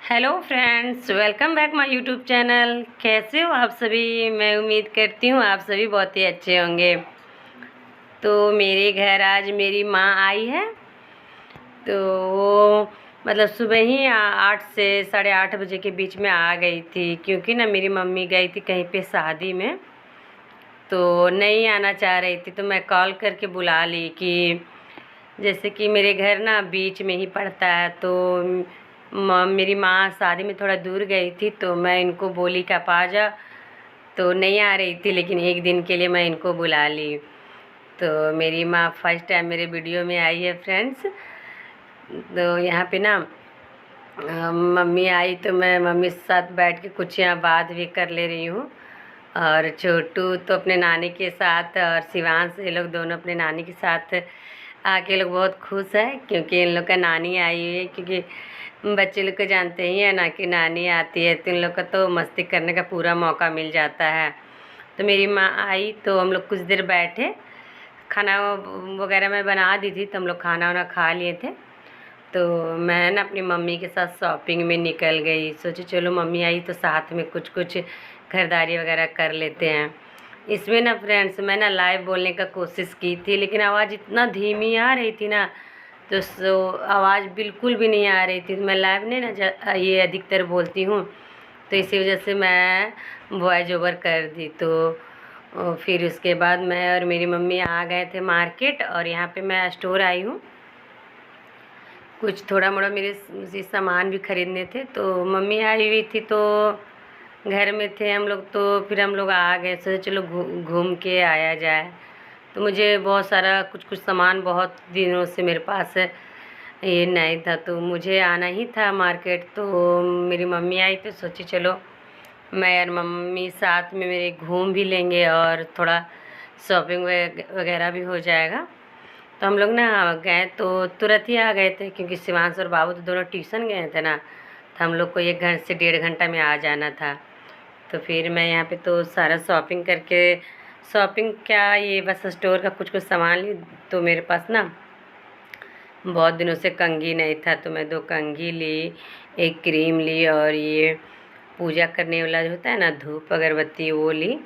Hello friends, welcome back my YouTube channel. कैसे हो आप सभी? मैं उम्मीद करती हूँ आप सभी बहुत ही अच्छे होंगे। तो मेरे घर आज मेरी माँ आई है। तो वो मतलब सुबह ही 8 से 8:30 बजे के बीच में आ गई थी, क्योंकि ना मेरी मम्मी गई थी कहीं पे शादी में, तो नहीं आना चाह रही थी। तो मैं कॉल करके बुला ली कि जैसे कि मेरे घर ना बीच में ही पड़ता है, तो मेरी माँ शादी में थोड़ा दूर गई थी, तो मैं इनको बोली कि आप आ जा। तो नहीं आ रही थी, लेकिन एक दिन के लिए मैं इनको बुला ली। तो मेरी माँ फर्स्ट टाइम मेरे वीडियो में आई है फ्रेंड्स। तो यहाँ पे ना मम्मी आई, तो मैं मम्मी के साथ बैठ के कुछ यहाँ बात भी कर ले रही हूँ। और छोटू तो अपने नानी के साथ, और शिवांश, ये लोग दोनों अपने नानी के साथ आके लोग बहुत खुश है, क्योंकि इन लोग का नानी आई हुई है। क्योंकि बच्चे लोग को जानते ही है ना कि नानी आती है तो इन लोग का तो मस्ती करने का पूरा मौका मिल जाता है। तो मेरी माँ आई तो हम लोग कुछ देर बैठे, खाना वगैरह मैं बना दी थी, तो हम लोग खाना वाना खा लिए थे। तो मैं ना अपनी मम्मी के साथ शॉपिंग में निकल गई। सोची चलो मम्मी आई तो साथ में कुछ कुछ खरीदारी वगैरह कर लेते हैं। इसमें ना फ्रेंड्स मैं ना लाइव बोलने का कोशिश की थी, लेकिन आवाज़ इतना धीमी आ रही थी ना, तो आवाज़ बिल्कुल भी नहीं आ रही थी। मैं लाइव नहीं ना ये अधिकतर बोलती हूँ, तो इसी वजह से मैं वॉइस ओवर कर दी। तो फिर उसके बाद मैं और मेरी मम्मी आ गए थे मार्केट, और यहाँ पे मैं स्टोर आई हूँ। कुछ थोड़ा मोड़ा मेरे सामान भी खरीदने थे। तो मम्मी आई हुई थी, तो घर में थे हम लोग, तो फिर हम लोग आ गए। सोचे चलो घूम के आया जाए। तो मुझे बहुत सारा कुछ कुछ सामान बहुत दिनों से मेरे पास ये नहीं था, तो मुझे आना ही था मार्केट। तो मेरी मम्मी आई तो सोची चलो मैं और मम्मी साथ में मेरे घूम भी लेंगे, और थोड़ा शॉपिंग वगैरह भी हो जाएगा। तो हम लोग ना गए तो तुरंत ही आ गए थे, क्योंकि शिवांश और बाबू तो दोनों ट्यूशन गए थे ना, तो हम लोग को 1 से 1.5 घंटा में आ जाना था। तो फिर मैं यहाँ पे तो सारा शॉपिंग करके, शॉपिंग क्या, ये बस स्टोर का कुछ कुछ सामान ली। तो मेरे पास ना बहुत दिनों से कंघी नहीं था, तो मैं 2 कंघी ली, एक क्रीम ली, और ये पूजा करने वाला जो होता है ना धूप अगरबत्ती, वो ली।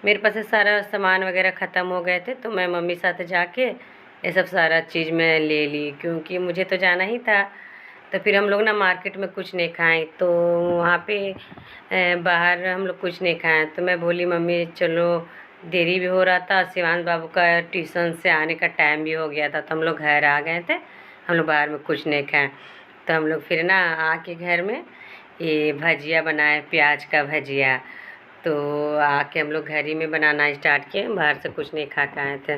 मेरे पास से सारा सामान वगैरह ख़त्म हो गए थे, तो मैं मम्मी साथ जाके ये सब सारा चीज़ मैं ले ली, क्योंकि मुझे तो जाना ही था। तो फिर हम लोग ना मार्केट में कुछ नहीं खाएं, तो वहाँ पे बाहर हम लोग कुछ नहीं खाएं। तो मैं बोली मम्मी चलो, देरी भी हो रहा था, शिवांश बाबू का ट्यूशन से आने का टाइम भी हो गया था, तो हम लोग घर आ गए थे। हम लोग बाहर में कुछ नहीं खाएं। तो हम लोग फिर ना आके घर में ये भजिया बनाए, प्याज का भजिया। तो आके हम लोग घर ही में बनाना स्टार्ट किए, बाहर से कुछ नहीं खा के आए थे।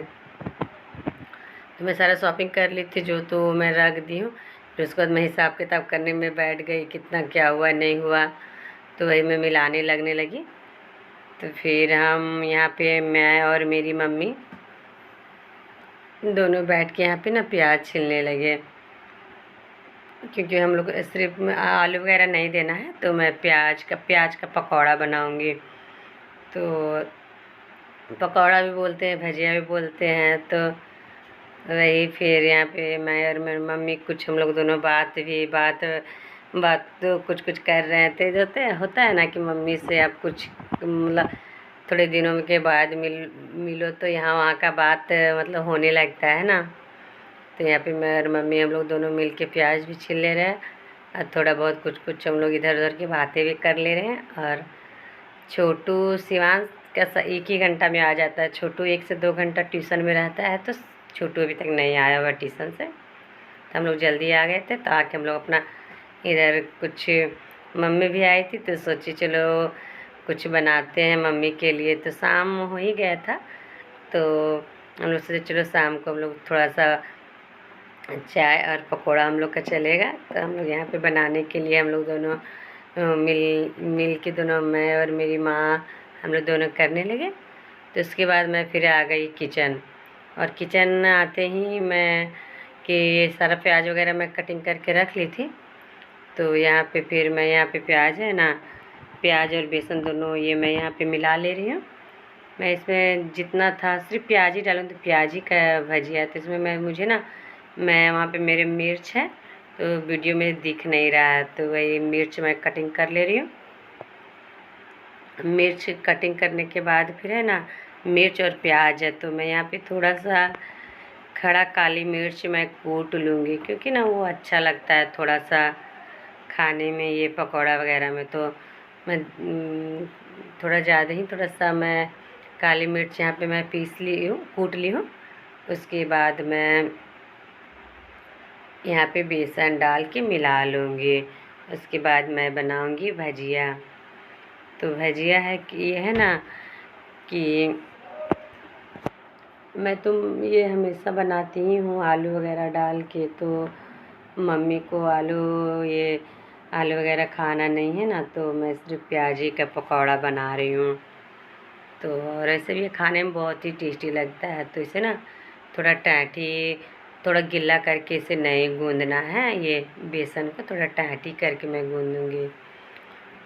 तो मैं सारा शॉपिंग कर ली थी, जो तो मैं रख दी हूँ। फिर उसके बाद मैं हिसाब किताब करने में बैठ गई, कितना क्या हुआ नहीं हुआ, तो वही मैं मिलाने लगने लगी। तो फिर हम यहाँ पे, मैं और मेरी मम्मी दोनों बैठ के यहाँ पे ना प्याज छीलने लगे, क्योंकि हम लोग सिर्फ में आलू वगैरह नहीं देना है। तो मैं प्याज का पकौड़ा बनाऊँगी। तो पकौड़ा भी बोलते हैं, भजिया भी बोलते हैं। तो वही फिर यहाँ पे मैं और मेरी मम्मी कुछ, हम लोग दोनों बात तो कुछ कुछ कर रहे थे। जो होता है ना कि मम्मी से आप कुछ मतलब थोड़े दिनों के बाद मिलो, तो यहाँ वहाँ का बात मतलब होने लगता है ना। तो यहाँ पे मैं और मम्मी हम लोग दोनों मिल के प्याज भी छील ले रहे हैं, और थोड़ा बहुत कुछ कुछ हम लोग इधर उधर की बातें भी कर ले रहे हैं। और छोटू शिवांश का 1 ही घंटा में आ जाता है। छोटू 1 से 2 घंटा ट्यूशन में रहता है, तो छोटू अभी तक नहीं आया हुआ ट्यूशन से। तो हम लोग जल्दी आ गए थे, तो आके हम लोग अपना इधर कुछ, मम्मी भी आई थी तो सोची चलो कुछ बनाते हैं मम्मी के लिए। तो शाम हो ही गया था, तो हम लोग सोचे चलो शाम को हम लोग थोड़ा सा चाय और पकौड़ा हम लोग का चलेगा। तो हम लोग यहाँ पे बनाने के लिए हम लोग दोनों मिल के दोनों, मैं और मेरी माँ, हम लोग दोनों करने लगे। तो उसके बाद मैं फिर आ गई किचन, और किचन आते ही मैं कि ये सारा प्याज वगैरह मैं कटिंग करके रख ली थी। तो यहाँ पे फिर मैं, यहाँ पे प्याज है ना, प्याज और बेसन दोनों ये मैं यहाँ पे मिला ले रही हूँ। मैं इसमें जितना था सिर्फ प्याज ही डालूँ, तो प्याज ही का भजिया। तो इसमें मुझे ना, मैं वहाँ पे मेरे मिर्च है, तो वीडियो में दिख नहीं रहा है। तो वही मिर्च मैं कटिंग कर ले रही हूँ। मिर्च कटिंग करने के बाद फिर है ना, मिर्च और प्याज है, तो मैं यहाँ पे थोड़ा सा खड़ा काली मिर्च मैं कूट लूँगी, क्योंकि ना वो अच्छा लगता है थोड़ा सा खाने में, ये पकौड़ा वगैरह में। तो मैं थोड़ा ज़्यादा ही थोड़ा सा मैं काली मिर्च यहाँ पे मैं पीस ली हूँ, कूट ली हूँ। उसके बाद मैं यहाँ पे बेसन डाल के मिला लूँगी। उसके बाद मैं बनाऊँगी भजिया। तो भजिया है कि ये है ना कि मैं ये हमेशा बनाती ही हूँ आलू वगैरह डाल के। तो मम्मी को आलू वगैरह खाना नहीं है ना, तो मैं सिर्फ प्याज ही का पकौड़ा बना रही हूँ। तो और ऐसे भी खाने में बहुत ही टेस्टी लगता है। तो इसे ना थोड़ा टाँटी, थोड़ा गिल्ला करके इसे नहीं गूँदना है, ये बेसन को थोड़ा टाँटी करके मैं गूँदूँगी।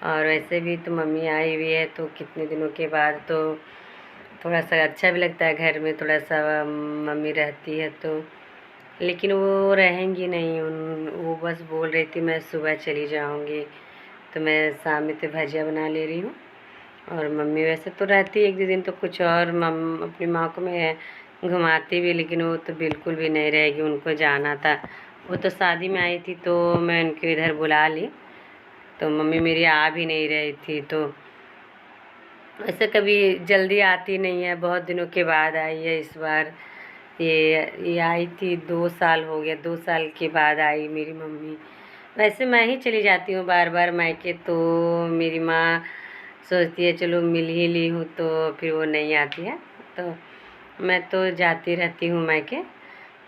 और वैसे भी तो मम्मी आई हुई है, तो कितने दिनों के बाद तो थोड़ा सा अच्छा भी लगता है घर में थोड़ा सा मम्मी रहती है तो। लेकिन वो रहेंगी नहीं, वो बस बोल रही थी मैं सुबह चली जाऊंगी। तो मैं शाम में तो भजिया बना ले रही हूँ। और मम्मी वैसे तो रहती एक दो दिन, तो कुछ और अपनी माँ को मैं घुमाती भी, लेकिन वो तो बिल्कुल भी नहीं रहेगी, उनको जाना था। वो तो शादी में आई थी, तो मैं उनको इधर बुला ली, तो मम्मी मेरी आ भी नहीं रही थी। तो ऐसे कभी जल्दी आती नहीं है, बहुत दिनों के बाद आई है इस बार। ये आई थी 2 साल हो गया, 2 साल के बाद आई मेरी मम्मी। वैसे मैं ही चली जाती हूँ बार बार मायके, तो मेरी माँ सोचती है चलो मिल ही ली हूँ, तो फिर वो नहीं आती है। तो मैं तो जाती रहती हूँ मायके।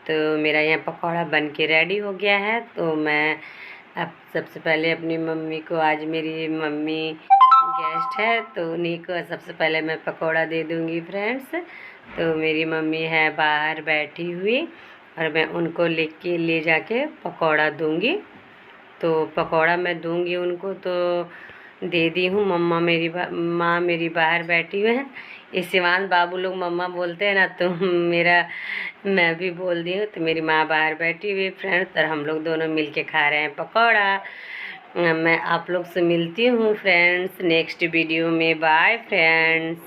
तो मेरा यहाँ पकौड़ा बन के रेडी हो गया है। तो मैं अब सबसे पहले अपनी मम्मी को, आज मेरी मम्मी गेस्ट है, तो उन्हीं को सबसे पहले मैं पकौड़ा दे दूँगी फ्रेंड्स। तो मेरी मम्मी है बाहर बैठी हुई, और मैं उनको ले जाके पकौड़ा दूँगी। तो पकौड़ा मैं दूँगी उनको, तो दे दी हूँ। माँ मेरी बाहर बैठी हुई है। ये शिवान बाबू लोग मम्मा बोलते हैं ना, तो मैं भी बोल दी हूँ। तो मेरी माँ बाहर बैठी हुई फ्रेंड्स, और हम लोग दोनों मिल के खा रहे हैं पकौड़ा। मैं आप लोग से मिलती हूँ फ्रेंड्स नेक्स्ट वीडियो में। Bye friends.